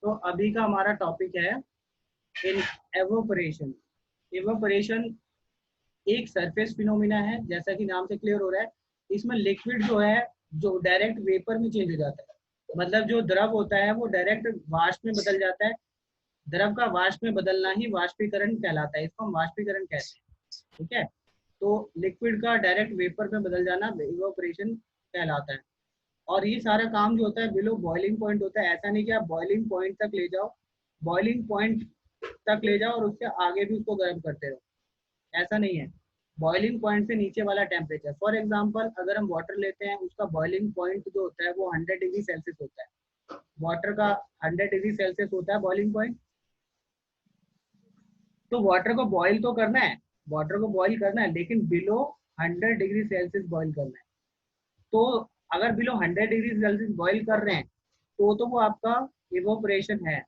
तो अभी का हमारा टॉपिक है इन एवोपरेशन। एवोपरेशन एक सरफेस फिनोमिना है, जैसा कि नाम से क्लियर हो रहा है। इसमें लिक्विड जो है जो डायरेक्ट वेपर में चेंज हो जाता है, मतलब जो द्रव होता है वो डायरेक्ट वाष्प में बदल जाता है। द्रव का वाष्प में बदलना ही वाष्पीकरण कहलाता है, इसको हम वाष्पीकरण कहते हैं। ठीक है, तो लिक्विड का डायरेक्ट वेपर में बदल जाना इवोपरेशन कहलाता है। और ये सारा काम जो होता है बिलो बॉइलिंग पॉइंट होता है। ऐसा नहीं कि आप बॉइलिंग पॉइंट तक ले जाओ, बॉइलिंग पॉइंट तक ले जाओ और उससे आगे भी उसको गर्म करते रहो, ऐसा नहीं है। बॉइलिंग पॉइंट से नीचे वाला टेम्परेचर, फॉर एग्जांपल अगर हम वाटर लेते हैं, उसका बॉइलिंग पॉइंट जो होता है वो 100 डिग्री सेल्सियस होता है। वाटर का 100 डिग्री सेल्सियस होता है बॉइलिंग पॉइंट। तो वाटर को बॉईल तो करना है, वाटर को बॉईल करना है, लेकिन बिलो 100 डिग्री सेल्सियस बॉईल करना है। तो अगर बिलो 100 डिग्री सेल्सियस बॉईल कर रहे हैं तो वो आपका इवोपरेशन है।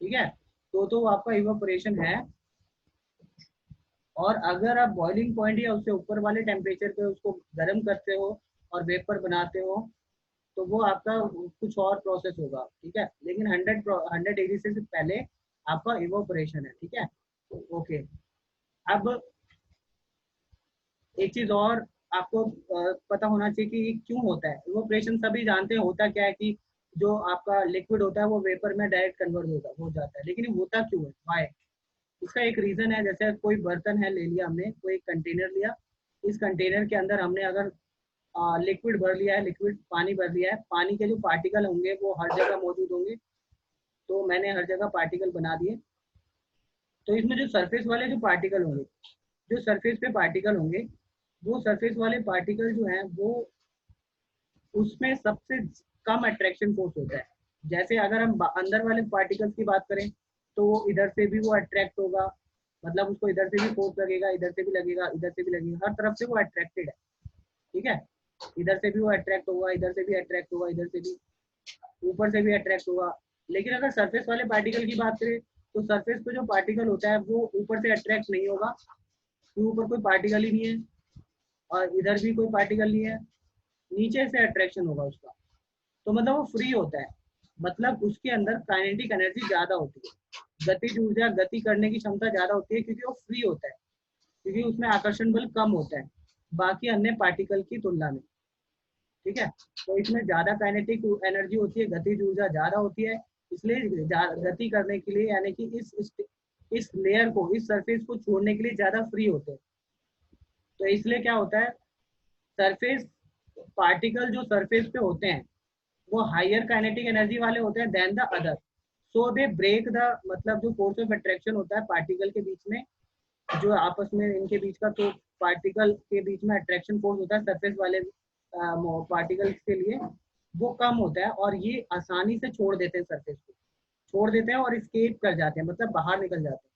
ठीक है, तो वो आपका इवोपरेशन है। और अगर आप बॉइलिंग पॉइंट या उससे ऊपर वाले टेम्परेचर पे उसको गर्म करते हो और वेपर बनाते हो तो वो आपका कुछ और प्रोसेस होगा। ठीक है, लेकिन 100 डिग्री से पहले आपका इवोपरेशन है। ठीक है, ओके। अब एक चीज और आपको पता होना चाहिए कि क्यों होता है इवोपरेशन। सभी जानते हैं होता क्या है कि जो आपका लिक्विड होता है वो वेपर में डायरेक्ट कन्वर्ट हो जाता है, लेकिन होता क्यों है, वाई? इसका एक रीजन है। जैसे कोई बर्तन है, ले लिया हमने, कोई कंटेनर लिया, इस कंटेनर के अंदर हमने अगर लिक्विड भर लिया है, लिक्विड पानी भर लिया है, पानी के जो पार्टिकल होंगे वो हर जगह मौजूद होंगे। तो मैंने हर जगह पार्टिकल बना दिए। तो इसमें जो सरफेस वाले जो पार्टिकल होंगे, जो सरफेस पे पार्टिकल होंगे, वो सरफेस वाले पार्टिकल जो हैं वो उसमें सबसे कम अट्रैक्शन फोर्स होता है। जैसे अगर हम अंदर वाले पार्टिकल्स की बात करें तो वो इधर से भी वो अट्रैक्ट होगा, मतलब उसको इधर से भी फोर्स लगेगा, इधर से भी लगेगा, इधर से भी लगेगा, हर तरफ से वो अट्रैक्टेड है। ठीक है, इधर से भी वो अट्रैक्ट होगा, इधर से भी अट्रैक्ट होगा, इधर से भी, ऊपर से भी अट्रैक्ट होगा। लेकिन अगर सरफेस वाले पार्टिकल की बात करें तो सरफेस पे जो पार्टिकल होता है वो ऊपर से अट्रैक्ट नहीं होगा, क्योंकि ऊपर कोई पार्टिकल ही नहीं है और इधर भी कोई पार्टिकल नहीं है, नीचे से अट्रैक्शन होगा उसका। तो मतलब वो फ्री होता है, मतलब उसके अंदर काइनेटिक एनर्जी ज्यादा होती है, गतिज ऊर्जा, गति करने की क्षमता ज्यादा होती है, क्योंकि वो फ्री होता है, क्योंकि उसमें आकर्षण बल कम होता है बाकी अन्य पार्टिकल की तुलना में। ठीक है, तो इसमें ज्यादा काइनेटिक एनर्जी होती है, गतिज ऊर्जा ज्यादा होती है, इसलिए गति करने के लिए, यानी कि इस लेयर को, इस सरफेस को छोड़ने के लिए ज्यादा फ्री होते हैं। तो इसलिए क्या होता है, सरफेस पार्टिकल जो सरफेस पे होते हैं वो हायर काइनेटिक एनर्जी वाले होते हैं than the other, so they break the, मतलब जो फोर्स ऑफ अट्रैक्शन होता है पार्टिकल के बीच में, जो आपस में इनके बीच का, तो पार्टिकल के बीच में अट्रैक्शन फोर्स होता है सरफेस वाले पार्टिकल्स के लिए, वो कम होता है और ये आसानी से छोड़ देते हैं, सरफेस को छोड़ देते हैं और स्केप कर जाते हैं, मतलब बाहर निकल जाते हैं।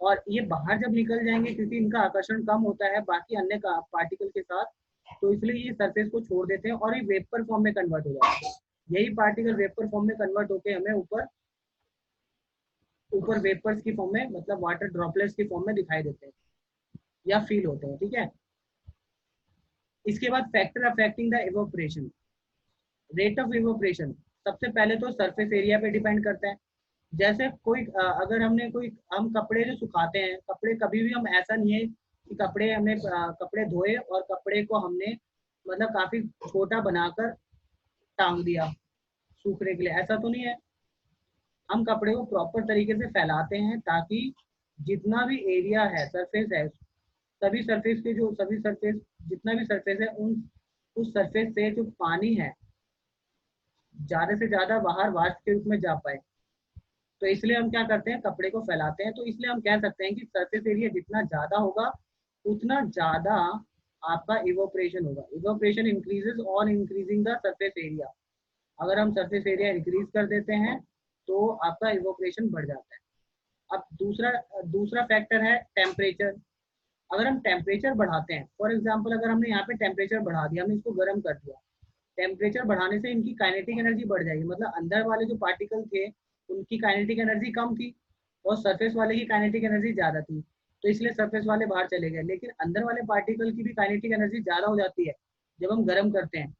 और ये बाहर जब निकल जाएंगे, क्योंकि इनका आकर्षण कम होता है बाकी अन्य पार्टिकल के साथ, तो इसलिए ये सरफेस को छोड़ देते हैं और ये वेपर फॉर्म में कन्वर्ट हो जाते हैं। यही पार्टिकल वेपर फॉर्म में कन्वर्ट होकर हमें ऊपर ऊपर वेपर्स की फॉर्म में, मतलब वाटर ड्रॉपलेट्स की फॉर्म में दिखाई देते हैं या फील होते हैं। ठीक है, इसके बाद factor affecting the evaporation, rate of evaporation. सबसे पहले तो सरफेस एरिया पे डिपेंड करता है। जैसे कोई अगर हमने कोई, हम कपड़े जो सुखाते हैं, कपड़े कभी भी हम, ऐसा नहीं है कि कपड़े हमने कपड़े धोए और कपड़े को हमने मतलब काफी छोटा बनाकर टांग दिया सूखने के लिए, ऐसा तो नहीं है। हम कपड़े को प्रॉपर तरीके से फैलाते हैं ताकि जितना भी एरिया है, सरफेस है, सभी सरफेस, जितना भी सरफेस है, उन उस सरफेस से जो पानी है ज्यादा से ज्यादा बाहर वाष्प के रूप में जा पाए। तो इसलिए हम क्या करते हैं, कपड़े को फैलाते हैं। तो इसलिए हम कह सकते हैं कि सरफेस एरिया जितना ज्यादा होगा उतना ज्यादा आपका इवोपरेशन होगा। Evaporation increases on increasing the surface area. अगर हम सरफेस एरिया इंक्रीज कर देते हैं तो आपका इवोपरेशन बढ़ जाता है। अब दूसरा दूसरा फैक्टर है टेम्परेचर। अगर हम टेम्परेचर बढ़ाते हैं, फॉर एग्जाम्पल अगर हमने यहाँ पे टेम्परेचर बढ़ा दिया, हमने इसको गर्म कर दिया, टेम्परेचर बढ़ाने से इनकी काइनेटिक एनर्जी बढ़ जाएगी, मतलब अंदर वाले जो पार्टिकल थे उनकी काइनेटिक एनर्जी कम थी और सरफेस वाले की काइनेटिक एनर्जी ज्यादा थी, तो इसलिए सरफेस वाले बाहर चले गए। लेकिन अंदर वाले पार्टिकल की भी काइनेटिक एनर्जी ज्यादा हो जाती है जब हम गर्म करते हैं।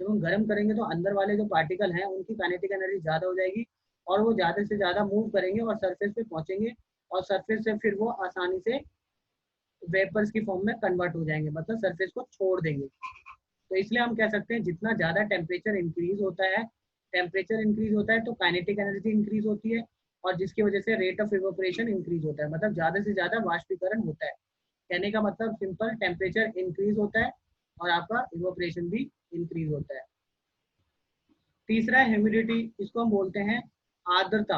जब हम गर्म करेंगे तो अंदर वाले जो पार्टिकल हैं उनकी काइनेटिक एनर्जी ज़्यादा हो जाएगी और वो ज़्यादा से ज़्यादा मूव करेंगे और सरफेस पे पहुंचेंगे और सरफेस से फिर वो आसानी से वेपर्स की फॉर्म में कन्वर्ट हो जाएंगे, मतलब सरफेस को छोड़ देंगे। तो इसलिए हम कह सकते हैं जितना ज़्यादा टेम्परेचर इंक्रीज होता है तो काइनेटिक एनर्जी इंक्रीज होती है और जिसकी वजह से रेट ऑफ इवेपोरेशन इंक्रीज होता है, मतलब ज़्यादा से ज़्यादा वाष्पीकरण होता है। कहने का मतलब सिंपल, टेम्परेचर इंक्रीज होता है और आपका इवेपोरेशन भी इंक्रीज होता है। तीसरा है ह्यूमिडिटी, इसको हम बोलते हैं आर्द्रता।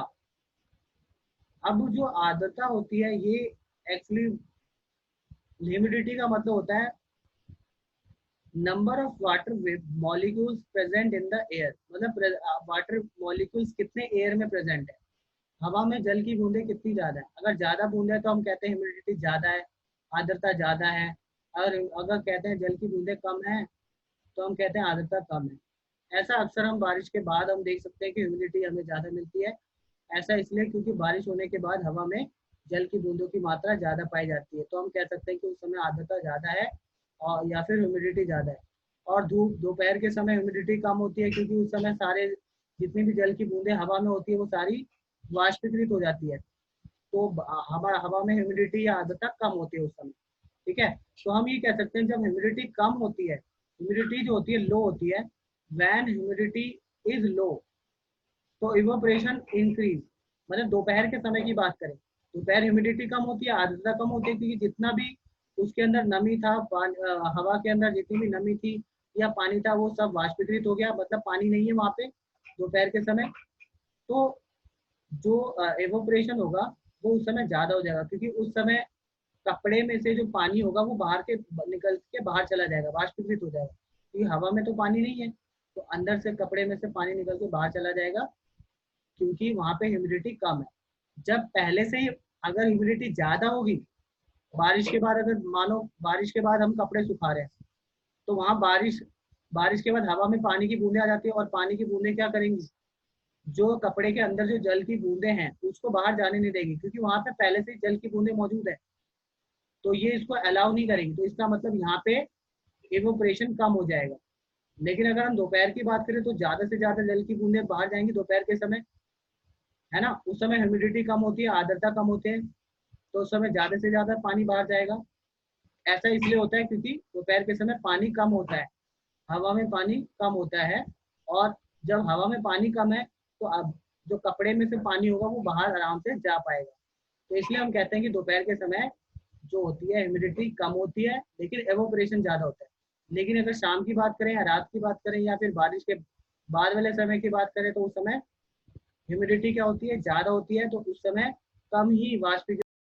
अब जो आर्द्रता होती है ये एक्चुअली, ह्यूमिडिटी का मतलब होता है number of water molecules present in the air, मतलब वाटर मॉलिक्यूल्स कितने एयर में प्रेजेंट है। हवा में जल की बूंदें कितनी ज्यादा है, अगर ज्यादा बूंदें है तो हम कहते हैं ह्यूमिडिटी ज्यादा है, आर्द्रता ज्यादा है। और अगर कहते हैं जल की बूंदें कम है तो हम कहते हैं आर्द्रता कम है। ऐसा अक्सर हम बारिश के बाद हम देख सकते हैं कि ह्यूमिडिटी हमें ज्यादा मिलती है। ऐसा इसलिए क्योंकि बारिश होने के बाद हवा में जल की बूंदों की मात्रा ज्यादा पाई जाती है, तो हम कह सकते हैं कि उस समय आर्द्रता ज्यादा है और या फिर ह्यूमिडिटी ज्यादा है। और धूप दोपहर के समय ह्यूमिडिटी कम होती है क्योंकि उस समय सारे जितनी भी जल की बूंदें हवा में होती है वो सारी वाष्पीकृत हो जाती है, तो हवा हवा में ह्यूमिडिटी या आर्द्रता कम होती है उस समय। ठीक है, तो हम ये कह सकते हैं जब ह्यूमिडिटी कम होती है, ह्यूमिडिटी जो होती है लो होती है, व्हेन ह्यूमिडिटी इज लो तो इवेपोरेशन इंक्रीज। मतलब दोपहर के समय की बात करें, दोपहर ह्यूमिडिटी कम होती है, आर्द्रता कम होती है क्योंकि जितना भी उसके अंदर नमी था, हवा के अंदर जितनी भी नमी थी या पानी था वो सब वाष्पीकृत हो गया, मतलब पानी नहीं है वहां पे दोपहर के समय। तो जो एवोपरेशन होगा वो उस समय ज्यादा हो जाएगा क्योंकि उस समय कपड़े में से जो पानी होगा वो बाहर के निकल के बाहर चला जाएगा, वाष्पीकृत हो जाएगा, क्योंकि हवा में तो पानी नहीं है, तो अंदर से कपड़े में से पानी निकल के बाहर चला जाएगा क्योंकि वहां पे ह्यूमिडिटी कम है। जब पहले से ही अगर ह्यूमिडिटी ज्यादा होगी, बारिश के बाद अगर मानो बारिश के बाद हम कपड़े सुखा रहे हैं तो वहां बारिश बारिश के बाद हवा में पानी की बूंदें आ जाती है और पानी की बूंदें क्या करेंगी, जो कपड़े के अंदर जो जल की बूंदें हैं उसको बाहर जाने नहीं देगी क्योंकि वहां पे पहले से जल की बूंदें मौजूद है, तो ये इसको अलाउ नहीं करेंगी। तो इसका मतलब यहाँ पे इवोपरेशन कम हो जाएगा। लेकिन अगर हम दोपहर की बात करें तो ज्यादा से ज्यादा जल की बूंदें बाहर जाएंगी दोपहर के समय, है ना। उस समय ह्यूमिडिटी कम होती है, आर्द्रता कम होते हैं, तो उस समय ज्यादा से ज्यादा पानी बाहर जाएगा। ऐसा इसलिए होता है क्योंकि दोपहर के समय पानी कम होता है, हवा में पानी कम होता है, और जब हवा में पानी कम है तो अब जो कपड़े में से पानी होगा वो बाहर आराम से जा पाएगा। तो इसलिए हम कहते हैं कि दोपहर के समय जो होती है ह्यूमिडिटी कम होती है लेकिन एवोपरेशन ज्यादा होता है। लेकिन अगर शाम की बात करें या रात की बात करें या फिर बारिश के बाद वाले समय की बात करें तो उस समय ह्यूमिडिटी क्या होती है, ज्यादा होती है, तो उस समय कम ही वाष्प